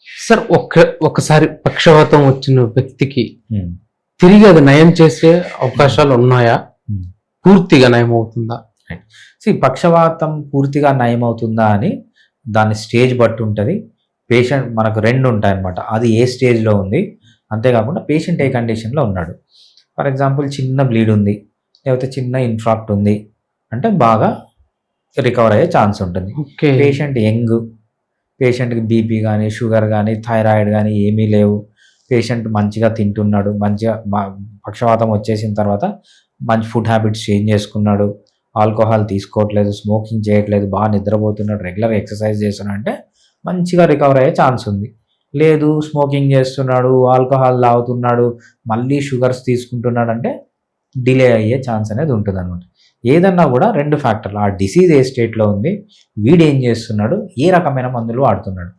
Sir ఒకసారి పక్షవాతం వచ్చిన వ్యక్తికి ఉమ్, తిరిగి అది నయం చేసే అవకాశాలు ఉన్నాయా? ఉమ్. పూర్తిగా నయం అవుతుందా? పక్షవాతం పూర్తిగా నయం అవుతుందా అని దాని స్టేజ్ బట్టి ఉంటుంది. పేషెంట్ మనకు రెండు ఉంటాయి అన్నమాట. అది ఏ స్టేజ్లో ఉంది, అంతేకాకుండా పేషెంట్ ఏ కండిషన్లో ఉన్నాడు. ఫర్ ఎగ్జాంపుల్ చిన్న బ్లీడ్ ఉంది, లేకపోతే చిన్న ఇన్ఫాక్ట్ ఉంది అంటే బాగా రికవర్ అయ్యే ఛాన్స్ ఉంటుంది. ఓకే. పేషెంట్ యంగ్, పేషెంట్కి బీపీ కానీ షుగర్ కానీ థైరాయిడ్ కానీ ఏమీ లేవు, పేషెంట్ మంచిగా తింటున్నాడు, మంచిగా పక్షవాతం వచ్చేసిన తర్వాత మంచి ఫుడ్ హ్యాబిట్స్ చేంజ్ చేసుకున్నాడు, ఆల్కహాల్ తీసుకోవట్లేదు, స్మోకింగ్ చేయట్లేదు, బాగా నిద్రపోతున్నాడు, రెగ్యులర్ ఎక్సర్సైజ్ చేస్తున్నాడు అంటే మంచిగా రికవర్ అయ్యే ఛాన్స్ ఉంది. లేదు స్మోకింగ్ చేస్తున్నాడు, ఆల్కహాల్ తాగుతున్నాడు, మళ్ళీ షుగర్స్ తీసుకుంటున్నాడు అంటే డిలే అయ్యే ఛాన్స్ అనేది ఉంటుంది అనమాట. ఏదన్నా కూడా రెండు ఫ్యాక్టర్లు, ఆ డిసీజ్ ఏ స్టేట్లో ఉంది, వీడు ఏం చేస్తున్నాడు, ఏ రకమైన మందులు వాడుతున్నాడు.